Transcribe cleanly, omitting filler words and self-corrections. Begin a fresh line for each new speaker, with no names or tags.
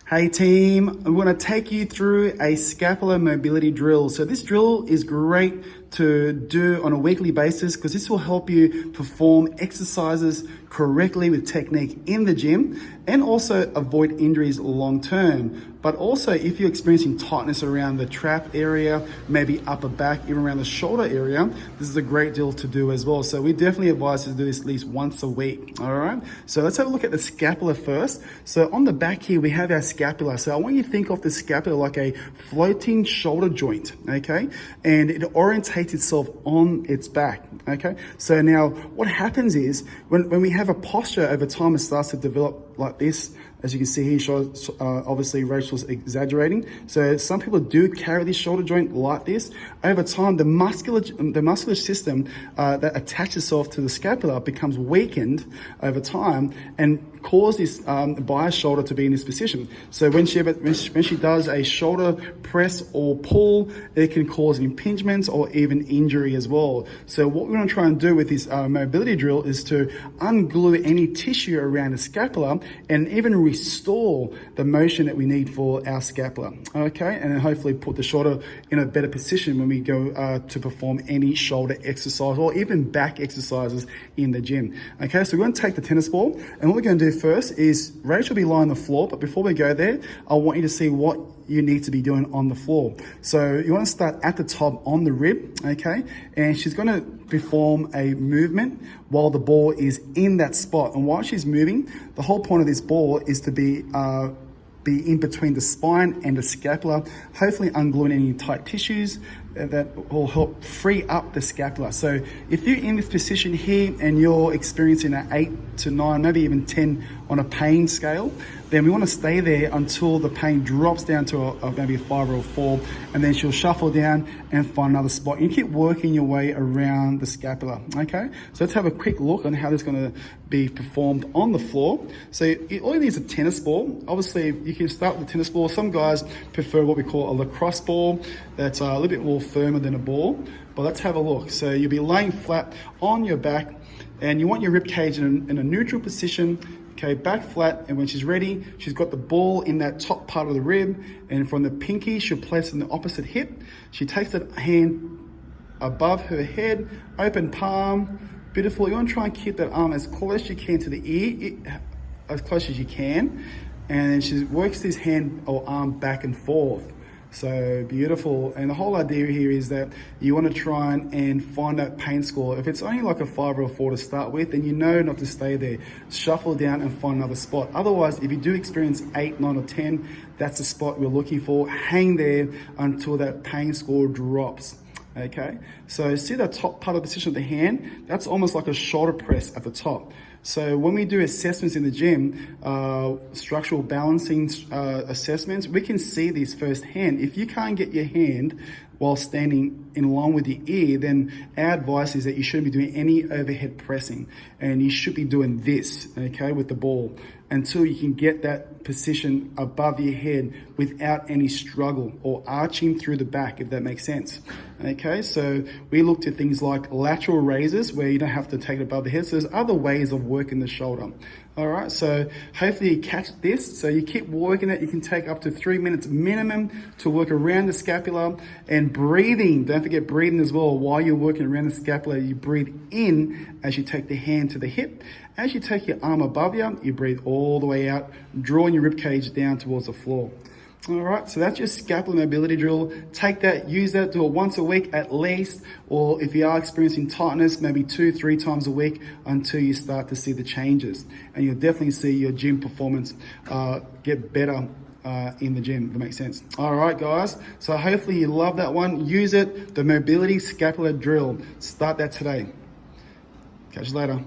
Hey team, I want to take you through a scapular mobility drill. So this drill is great to do on a weekly basis because this will help you perform exercises correctly with technique in the gym and also avoid injuries long term. But also if you're experiencing tightness around the trap area, maybe upper back, even around the shoulder area, this is a great deal to do as well. So we definitely advise you to do this at least once a week, all right? So let's have a look at the scapula first. So on the back here, we have our scapula. So I want you to think of the scapula like a floating shoulder joint, okay? And it orientates itself on its back, okay? So now what happens is when we have a posture over time, it starts to develop like this. As you can see here, obviously Rachel's exaggerating. So some people do carry this shoulder joint like this. Over time, the muscular system that attaches itself to the scapula becomes weakened over time and cause this bias shoulder to be in this position. So when she does a shoulder press or pull, it can cause impingement or even injury as well. So what we're going to try and do with this mobility drill is to unglue any tissue around the scapula and even restore the motion that we need for our scapula, okay? And then hopefully put the shoulder in a better position when we go to perform any shoulder exercise or even back exercises in the gym, okay? So we're going to take the tennis ball, and what we're going to do first is Rachel will be lying on the floor, but before we go there, I want you to see what you need to be doing on the floor. So you want to start at the top on the rib, okay? And she's going to perform a movement while the ball is in that spot. And while she's moving, the whole point of this ball is to be in between the spine and the scapula, hopefully ungluing any tight tissues that will help free up the scapula. So if you're in this position here and you're experiencing an 8 to 9, maybe even 10 on a pain scale, then we want to stay there until the pain drops down to maybe a 5 or a 4, and then she'll shuffle down and find another spot. You keep working your way around the scapula, okay? So let's have a quick look on how this is going to be performed on the floor. So all you need is a tennis ball. Obviously, you can start with a tennis ball. Some guys prefer what we call a lacrosse ball that's a little bit more firmer than a ball, but let's have a look. So you'll be laying flat on your back, and you want your rib cage in a neutral position. Okay, back flat, and when she's ready, she's got the ball in that top part of the rib, and from the pinky, she'll place it in the opposite hip. She takes that hand above her head, open palm, beautiful. You want to try and keep that arm as close as you can to the ear, as close as you can, and then she works this hand or arm back and forth. So beautiful. And the whole idea here is that you want to try and find that pain score. If it's only like a 5 or a 4 to start with, then you know not to stay there. Shuffle down and find another spot. Otherwise, if you do experience 8, 9 or 10, that's the spot we're looking for. Hang there until that pain score drops. Okay, so see that top part of the position of the hand? That's almost like a shoulder press at the top. So when we do assessments in the gym, structural balancing assessments, we can see these firsthand. If you can't get your hand while standing in line with your ear, then our advice is that you shouldn't be doing any overhead pressing, and you should be doing this, okay, with the ball until you can get that position above your head without any struggle or arching through the back, if that makes sense. Okay, so we looked at things like lateral raises where you don't have to take it above the head. So there's other ways of working the shoulder. All right, so hopefully you catch this. So you keep working it. You can take up to 3 minutes minimum to work around the scapula, and breathing. Don't forget breathing as well. While you're working around the scapula, you breathe in as you take the hand to the hip. As you take your arm above you, you breathe all the way out, drawing your rib cage down towards the floor. All right, so that's your scapular mobility drill. Take that, use that, do it once a week at least, or if you are experiencing tightness, maybe 2-3 times a week until you start to see the changes. And you'll definitely see your gym performance get better in the gym, if that makes sense. All right, guys, so hopefully you love that one. Use it, the mobility scapular drill. Start that today. Catch you later.